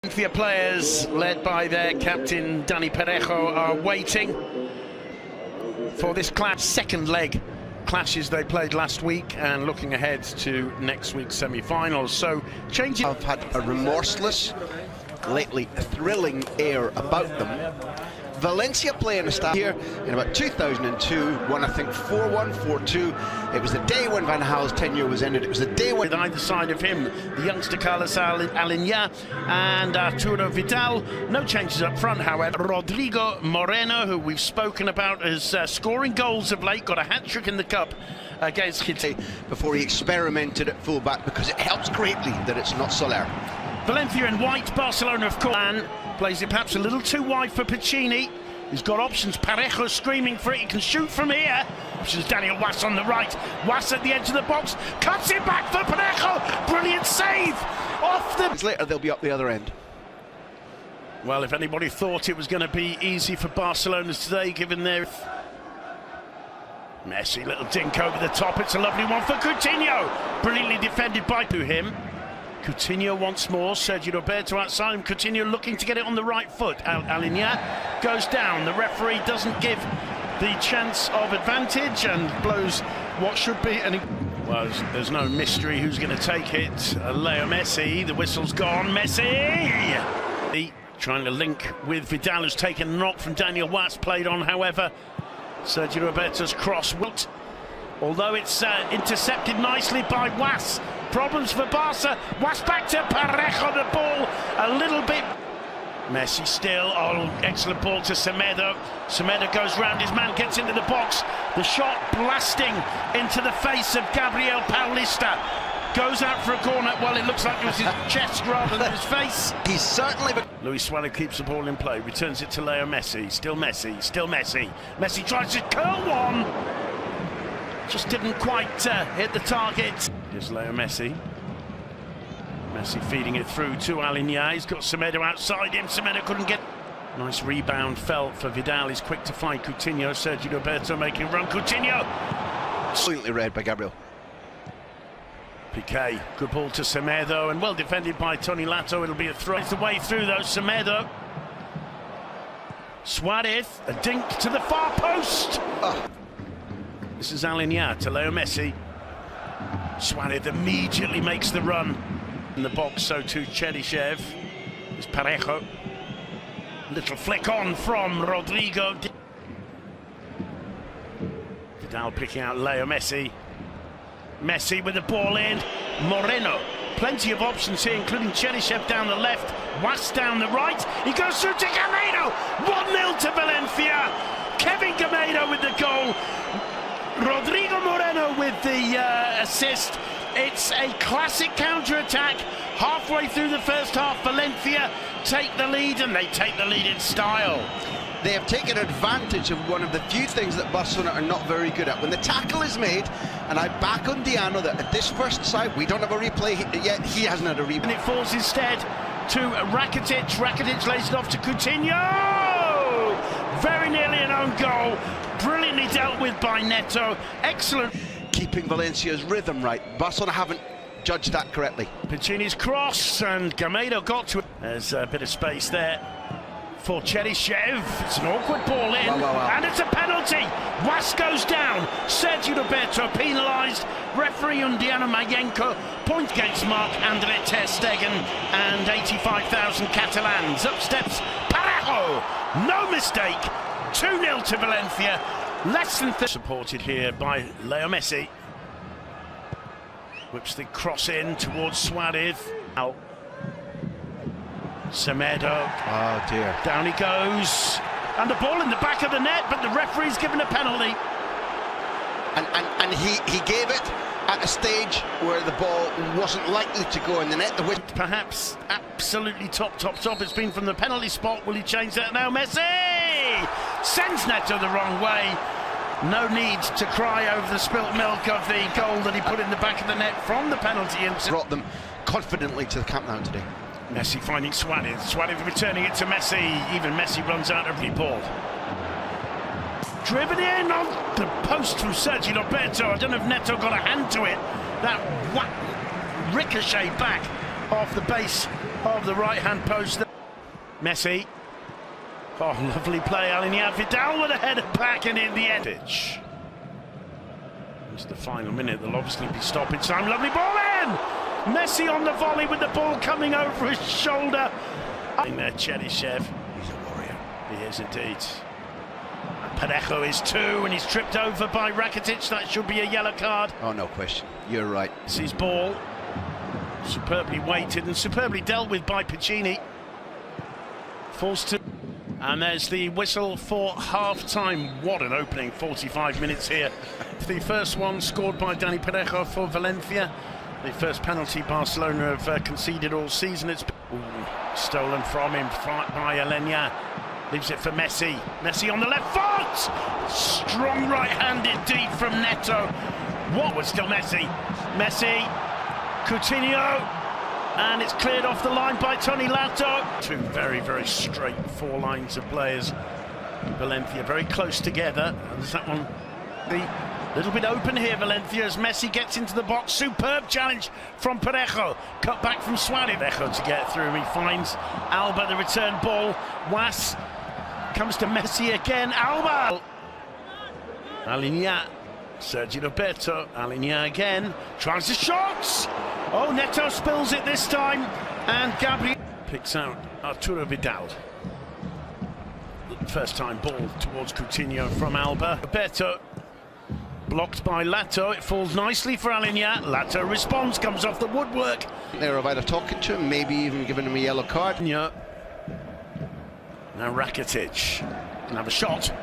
Valencia players, led by their captain Dani Parejo, are waiting for this second leg clashes they played last week and looking ahead to next week's semi-finals. So changing. Have had a remorseless, lately thrilling air about them. Valencia playing a style here in about 2002, won I think 4-1, 4-2. It was the day when Van Gaal's tenure was ended. It was the day when... With either side of him, the youngster Carlos Aleñá and Arturo Vidal. No changes up front, however. Rodrigo Moreno, who we've spoken about as scoring goals of late, got a hat-trick in the Cup against Getafe. Before he experimented at full-back, because it helps greatly that it's not Soler. Valencia in white, Barcelona of course. Plays it perhaps a little too wide for Piccini. He's got options. Parejo screaming for it. He can shoot from here. Options Daniel Was on the right. Was at the edge of the box. Cuts it back for Parejo. Brilliant save. Off the... Later they'll be up the other end. Well, if anybody thought it was going to be easy for Barcelona today, given their... Messi, little dink over the top. It's a lovely one for Coutinho. Brilliantly defended by him. Coutinho once more, Sergio Roberto outside him, Coutinho looking to get it on the right foot. Aleñá goes down, the referee doesn't give the chance of advantage and blows what should be an... Well, there's no mystery who's going to take it. Leo Messi, the whistle's gone, Messi! Trying to link with Vidal, who's taken a knock from Daniel Was, played on, however. Sergio Roberto's cross, although it's intercepted nicely by Was. Problems for Barca. Was back to Parejo, the ball a little bit. Messi still. Oh, excellent ball to Semedo. Semedo goes round his man, gets into the box. The shot blasting into the face of Gabriel Paulista. Goes out for a corner. Well, it looks like it was his chest rather than his face. He's certainly... Luis Suarez keeps the ball in play. Returns it to Leo Messi. Still Messi. Still Messi. Messi tries to curl one. Just didn't quite hit the target. Here's Leo Messi. Messi feeding it through to Aleñá. He's got Semedo outside him. Semedo couldn't get... Nice rebound felt for Vidal. He's quick to find Coutinho. Sergio Roberto making a run. Coutinho! Brilliantly read by Gabriel. Piqué. Good ball to Semedo and well defended by Tony Lato. It'll be a throw. It's the way through though. Semedo. Suarez. A dink to the far post. This is Aleñá to Leo Messi. Suarez immediately makes the run in the box, so to Cheryshev. It's Parejo. Little flick on from Rodrigo. Vidal picking out Leo Messi. Messi with the ball in. Moreno. Plenty of options here, including Cheryshev down the left. Was down the right. He goes through to Gamero. 1-0 to Valencia. Kevin Gamero with the goal. Rodrigo Moreno with the assist. It's a classic counter-attack. Halfway through the first half, Valencia take the lead, and they take the lead in style. They have taken advantage of one of the few things that Barcelona are not very good at. When the tackle is made, and I back on Diano that at this first side, we don't have a replay yet, he hasn't had a replay. And it falls instead to Rakitic. Rakitic lays it off to Coutinho! Very nearly an own goal. Brilliantly dealt with by Neto. Excellent. Keeping Valencia's rhythm right. Barcelona haven't judged that correctly. Piccini's cross and Gamero got to it. There's a bit of space there for Cheryshev. It's an awkward ball in. And it's a penalty. Was goes down. Sergio Roberto penalised. Referee Undiano Mayenko. Point against Marc-Andre ter Stegen and 85,000 Catalans. Up steps Parejo. No mistake. 2-0 to Valencia. Less than supported here by Leo Messi. Whips the cross in towards Suarez. Out. Semedo. Oh dear. Down he goes. And the ball in the back of the net, but the referee's given a penalty. And he gave it at a stage where the ball wasn't likely to go in the net. Perhaps absolutely top. It's been from the penalty spot. Will he change that now? Messi sends Neto the wrong way. No need to cry over the spilt milk of the goal that he put in the back of the net from the penalty. Brought them confidently to the Camp Nou today. Messi finding Suarez. Suarez returning it to Messi. Even Messi runs out of the ball. Driven in on the post from Sergio Roberto. I don't know if Neto got a hand to it. That ricochet back off the base of the right-hand post. Messi. Oh, lovely play, Alinea. Vidal with a header back and in the end. It's the final minute. They'll obviously be stopping time. Lovely ball in! Messi on the volley with the ball coming over his shoulder. In there, Cheryshev. He's a warrior. He is indeed. Parejo is too, and he's tripped over by Rakitic. That should be a yellow card. Oh, no question. You're right. It's his ball. Superbly weighted and superbly dealt with by Piccini. Falls to... And there's the whistle for half-time. What an opening 45 minutes here. The first one scored by Dani Parejo for Valencia. The first penalty Barcelona have conceded all season. It's stolen from him by Alinea. Leaves it for Messi. Messi on the left foot! Strong right-handed deep from Neto. What was still Messi? Messi, Coutinho. And it's cleared off the line by Tony Lato. Two very, very straight four lines of players. Valencia very close together. And there's that one a little bit open here, Valencia, as Messi gets into the box. Superb challenge from Parejo. Cut back from Suarez. Parejo to get through. He finds Alba, the return ball. Was comes to Messi again. Alba. Alinea. Sergio Roberto. Alinea again. Tries the shots. Oh, Neto spills it this time, and Gabriel picks out Arturo Vidal. First time ball towards Coutinho from Alba. Roberto blocked by Lato. It falls nicely for Alinea. Lato responds, comes off the woodwork. They're either talking to him, maybe even giving him a yellow card. Now Rakitic can have a shot.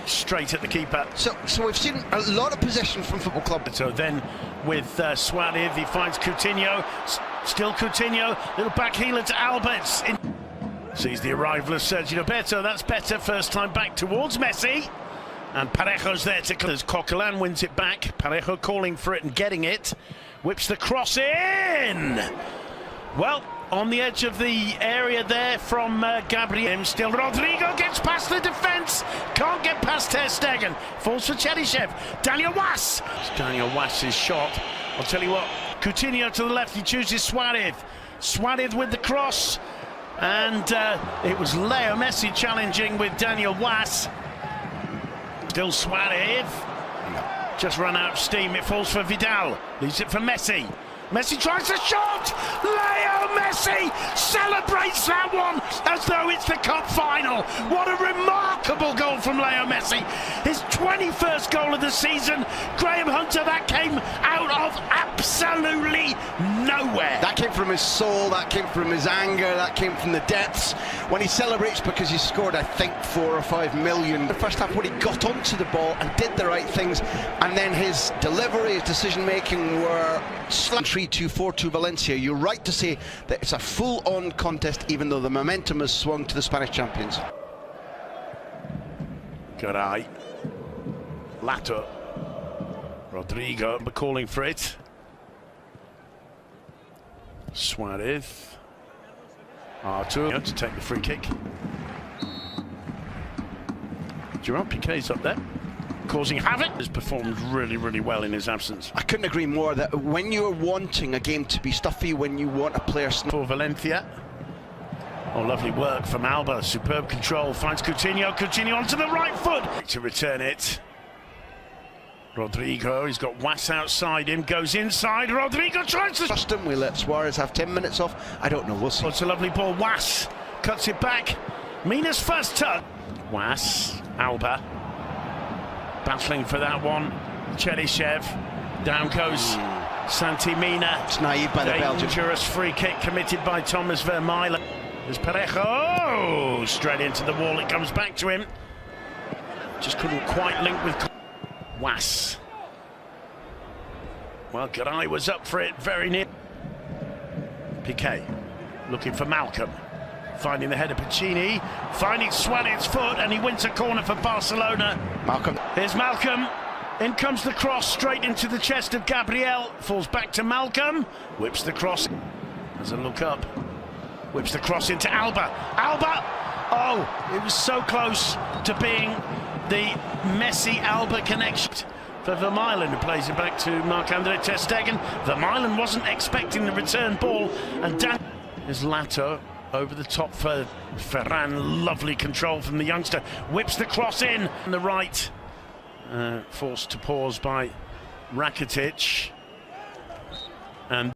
Straight at the keeper. So we've seen a lot of possession from Football Club. So then with Suarez, he finds Coutinho. Still Coutinho. Little back healer to Alberts. Sees the arrival of Sergio Roberto. That's better. First time back towards Messi. And Parejo's there to clear. Coquelin wins it back. Parejo calling for it and getting it. Whips the cross in. Well, on the edge of the area there from Gabriel. Still Rodrigo gets past the defence. Can't get past Ter Stegen. Falls for Cheryshev. Daniel Was. It's Daniel Was's shot. I'll tell you what. Coutinho to the left. He chooses Suarez. Suarez with the cross. And it was Leo Messi challenging with Daniel Was. Still Suarez. Just run out of steam. It falls for Vidal. Leaves it for Messi. Messi tries the shot! Leo Messi celebrates that one as though it's the cup final. What a remarkable goal from Leo Messi. His 21st goal of the season. Graham Hunter, that came out of absolutely nowhere. That came from his soul, that came from his anger, that came from the depths. When he celebrates because he scored, I think, 4 or 5 million. The first half when he got onto the ball and did the right things, and then his delivery, his decision-making were slightly 3-2-4-2 Valencia. You're right to say that it's a full-on contest, even though the momentum has swung to the Spanish champions. Good eye. Lato. Rodrigo calling for it. Suarez. Arturo to take the free kick. Gerard Piqué's up there, causing havoc. Has performed really, really well in his absence. I couldn't agree more that when you're wanting a game to be stuffy, when you want a player... For Valencia. Oh, lovely work from Alba. Superb control. Finds Coutinho. Coutinho onto the right foot. To return it. Rodrigo, he's got Was outside him. Goes inside. Rodrigo tries to... Trust him. We let Suarez have 10 minutes off. I don't know. We'll see. Oh, it's a lovely ball. Was cuts it back. Mina's first touch. Was. Alba. Battling for that one. Cheryshev. Down goes Santi Mina. It's naive by the Belgian. Dangerous free kick committed by Thomas Vermeulen. There's Parejo. Oh, straight into the wall. It comes back to him. Just couldn't quite link with Was. Well, Garay was up for it very near. Piqué looking for Malcolm. Finding the header, Piccini, finding Suarez's foot, and he wins a corner for Barcelona. Malcolm. Here's Malcolm. In comes the cross, straight into the chest of Gabriel. Falls back to Malcolm. Whips the cross. Has a look up. Whips the cross into Alba. Alba! Oh, it was so close to being the Messi-Alba connection. for Vermaelen, who plays it back to Marc-Andre ter Stegen. Vermaelen wasn't expecting the return ball, and is Lato over the top for Ferran. Lovely control from the youngster. Whips the cross in on the right. Forced to pause by Rakitic. And